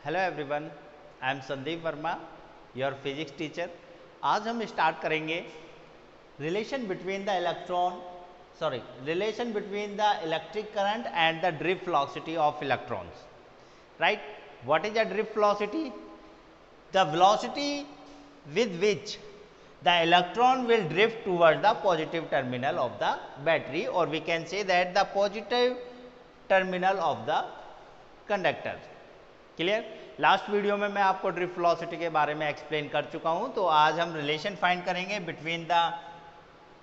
Hello everyone, I am Sandeep Verma, your physics teacher. आज हम start करेंगे relation between the relation between the electric current and the drift velocity of electrons. Right, what is the drift velocity? The velocity with which the electron will drift towards the positive terminal of the battery, or we can say that the positive terminal of the conductor. Clear? Last video में मैं आपको drift velocity के बारे में explain कर चुका हूं, तो आज हम रिलेशन फाइंड करेंगे between the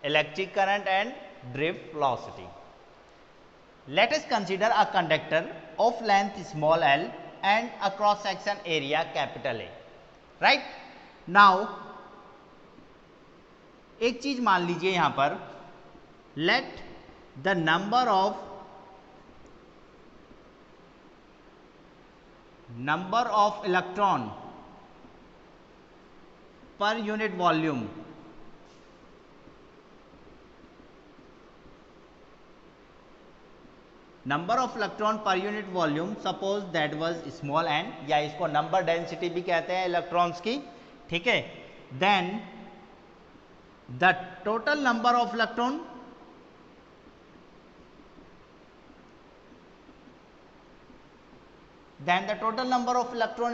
electric current and drift velocity. Let us consider a conductor of length small l and a cross section area capital A। Right, now एक चीज मान लीजिए यहां पर, let the number of electron पर unit volume suppose that was small n, या इसको number density भी कहते हैं इलेक्ट्रॉन्स की। ठीक है, then the total number of electron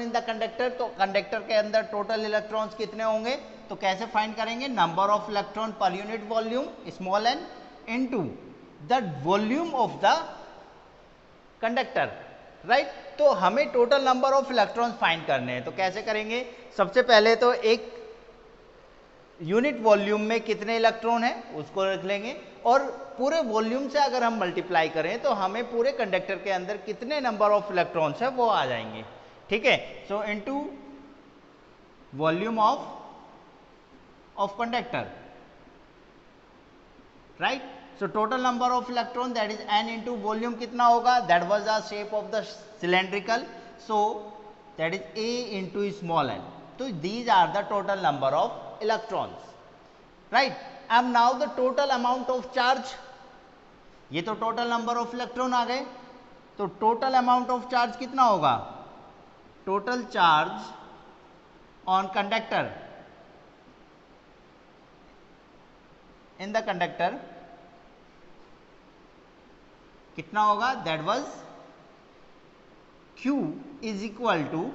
in the conductor. तो कंडक्टर के अंदर टोटल इलेक्ट्रॉन्स कितने होंगे? तो कैसे फाइंड करेंगे? नंबर ऑफ इलेक्ट्रॉन पर unit volume small n into the volume of the conductor. Right, तो हमें total number of electrons find करने हैं। तो कैसे करेंगे? सबसे पहले तो एक यूनिट वॉल्यूम में कितने इलेक्ट्रॉन हैं उसको रख लेंगे, और पूरे वॉल्यूम से अगर हम मल्टीप्लाई करें तो हमें पूरे कंडक्टर के अंदर कितने नंबर ऑफ इलेक्ट्रॉन्स है वो आ जाएंगे। ठीक है, so into volume of conductor. Right, so total number of electron that is n into volume कितना होगा? That was the shape of the cylindrical, so that is a into small n। तो these are the total number of electrons. Right, अब now the total amount of charge, ये तो total number of electron आ गए, तो total amount of charge कितना होगा? Total charge on conductor in the conductor कितना होगा? That was Q is equal to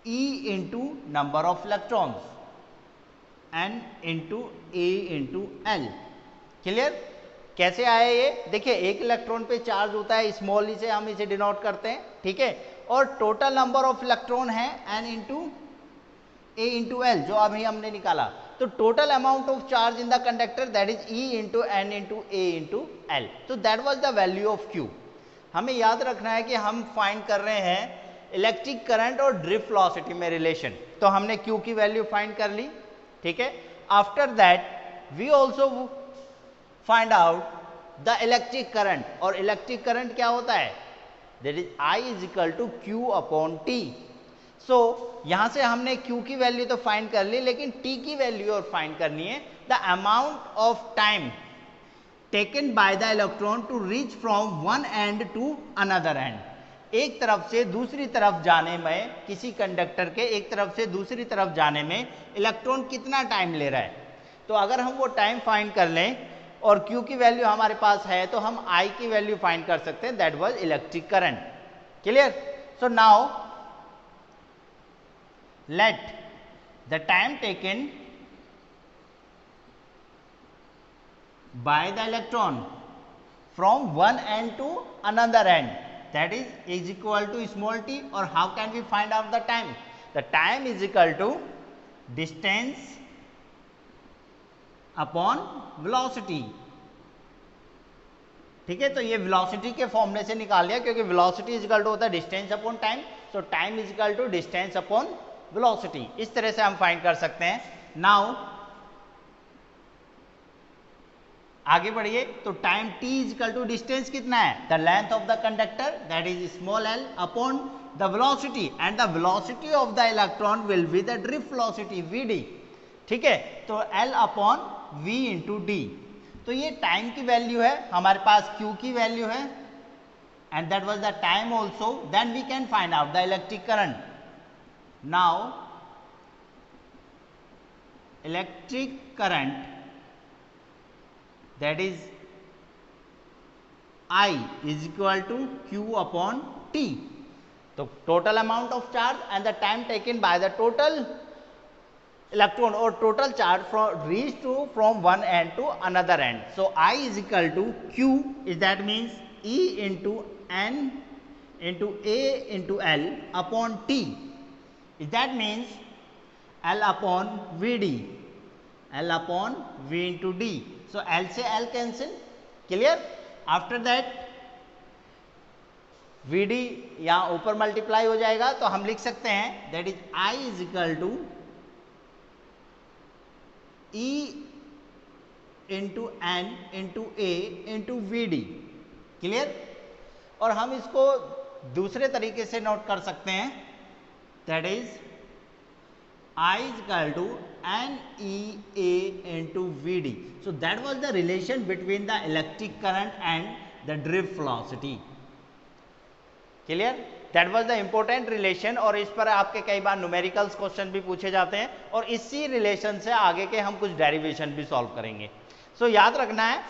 E into number of electrons N into A into L। Clear? कैसे आया ये? देखिए, एक इलेक्ट्रॉन पे चार्ज होता है, स्मॉल ई से हम इसे डिनोट करते हैं। ठीक है, और टोटल नंबर ऑफ इलेक्ट्रॉन है N into A into L, जो अभी हमने निकाला। तो total amount of charge in the conductor that is E into N into A into L। तो that was the value of Q। हमें याद रखना है कि हम फाइंड कर रहे हैं इलेक्ट्रिक करंट और ड्रिफ्ट वेलोसिटी में रिलेशन। तो हमने Q की वैल्यू फाइंड कर ली। ठीक है, after that we also find out the electric current, और इलेक्ट्रिक करंट क्या होता है? That is I is equal to Q upon T। So यहां से हमने Q की वैल्यू तो फाइंड कर ली, लेकिन T की वैल्यू और फाइंड करनी है। The amount of time taken by the electron to reach from one end to another end. एक तरफ से दूसरी तरफ जाने में, किसी कंडक्टर के एक तरफ से दूसरी तरफ जाने में इलेक्ट्रॉन कितना टाइम ले रहा है। तो अगर हम वो टाइम फाइंड कर लें और Q की वैल्यू हमारे पास है, तो हम I की वैल्यू फाइंड कर सकते हैं, that was electric current. Clear? So now let the time taken by the electron from one end to another end, that is equal to small t, or how can we find out the time? The time is equal to distance upon velocity। ठीक है, तो ये velocity के फॉर्मूले से निकाल लिया, क्योंकि वेलोसिटी इज इक्वल टू होता है distance upon time, so time is equal to distance upon velocity. इस तरह से हम फाइंड कर सकते हैं। नाउ आगे बढ़िए, तो time t is equal to distance कितना है? The length of the conductor that is small l upon the velocity, and the velocity of the electron will be the drift velocity vd। ठीक है, तो l upon v into d। तो ये time की value है, हमारे पास Q की वैल्यू है, and that was the time also, then we can find out the electric current. Now electric current, that is I is equal to Q upon T. तो total amount of charge and the time taken by the total electron or total charge from reach to from one end to another end. So I is equal to Q, is that means E into N into A into L upon T. Is that means L upon VD, L upon V into D. So L से L cancel, clear. After that VD यहाँ ऊपर multiply हो जाएगा, तो हम लिख सकते हैं that is I is equal to E into N into A into VD, clear. और हम इसको दूसरे तरीके से नोट कर सकते हैं, that is I is equal to NEA into VD. So that was the relation between the electric current and the drift velocity. Clear, that was the important relation. और इस पर आपके कई बार न्यूमेरिकल्स क्वेश्चन भी पूछे जाते हैं, और इसी रिलेशन से आगे के हम कुछ डेरिवेशन भी सॉल्व करेंगे. सो याद रखना है,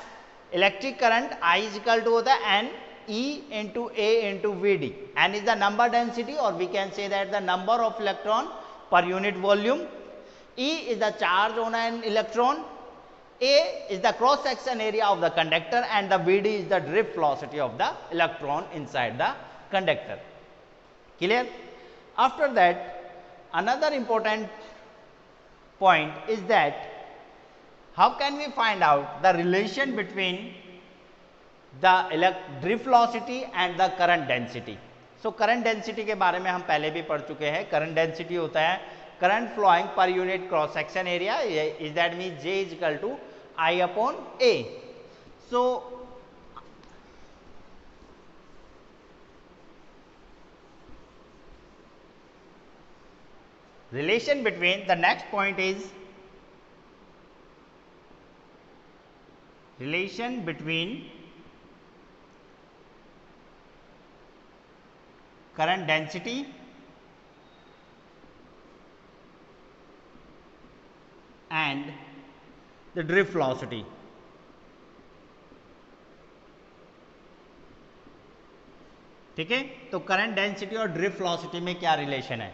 electric current I is equal to होता है N E into A into V D. N is the number density, और we can say that the number of electron पर unit volume. E is the charge on an electron. A is the cross section area of the conductor, and the VD is the drift velocity of the electron inside the conductor. Clear? After that, another important point is that how can we find out the relation between the drift velocity and the current density. So current density के बारे में हम पहले भी पढ़ चुके हैं. current density होता है current flowing per unit cross section area, is that means J is equal to I upon A. So relation between, the next point is relation between current density and the drift velocity. ठीक है, तो current density और drift velocity में क्या relation है.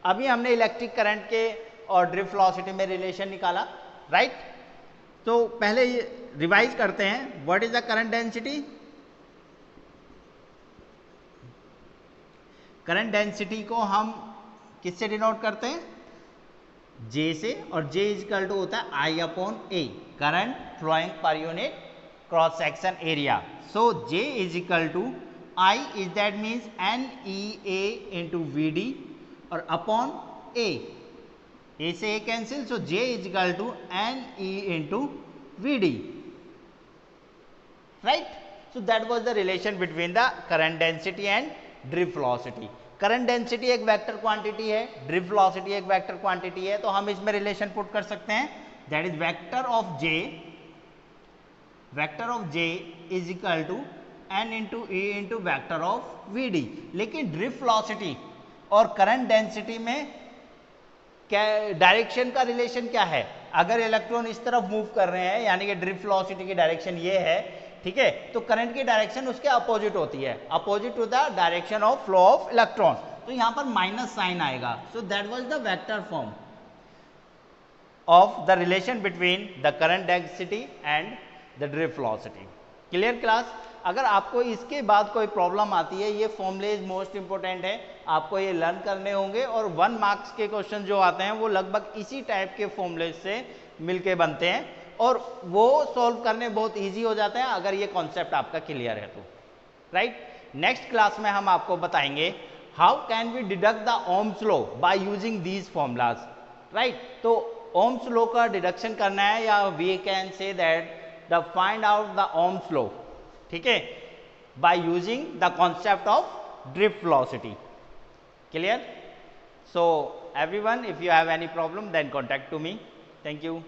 अभी हमने electric current के और ड्रिफ्ट वेलोसिटी में रिलेशन निकाला, राइट. तो पहले रिवाइज करते हैं, what is the current density. Current density को हम किससे डिनोट करते हैं, J से, और J इज इक्वल टू होता है I upon A, current flowing per unit cross section area. So J is equal to I is that means NEA into VD और अपॉन A, A से A cancel, so J is equal to NE into VD, right. So that was the relation between the current density and drift velocity. Current density एक vector quantity है, drift velocity एक vector quantity है, तो हम इसमें relation put कर सकते हैं, that is vector of J is equal to N into E into vector of VD. लेकिन ड्रिफ्ट वेलोसिटी और करंट डेंसिटी में क्या डायरेक्शन का रिलेशन क्या है. अगर इलेक्ट्रॉन इस तरफ मूव कर रहे हैं, यानी कि ड्रिफ्ट वेलोसिटी की डायरेक्शन ये है, ठीक है, तो करंट की डायरेक्शन उसके अपोजिट होती है, opposite to the direction of flow of electron. तो यहां पर माइनस साइन आएगा. So that was the vector form of the relation between the current density and the drift velocity. Clear class. अगर आपको इसके बाद कोई प्रॉब्लम आती है, ये फॉर्मूलेज मोस्ट इंपॉर्टेंट है, आपको ये लर्न करने होंगे, और 1 मार्क्स के क्वेश्चन जो आते हैं वो लगभग इसी टाइप के फॉर्मूलेज से मिलके बनते हैं, और वो सॉल्व करने बहुत इजी हो जाते हैं अगर ये कॉन्सेप्ट आपका क्लियर है तो, राइट. नेक्स्ट क्लास में हम आपको बताएंगे how can we deduct the ohm's law by using these formulas, right. तो ओम्स लॉ का डिडक्शन करना है, या we can say that the find out the ohm's law, ठीक है, by using the concept of drift velocity. Clear. So everyone, if you have any problem then contact to me. Thank you.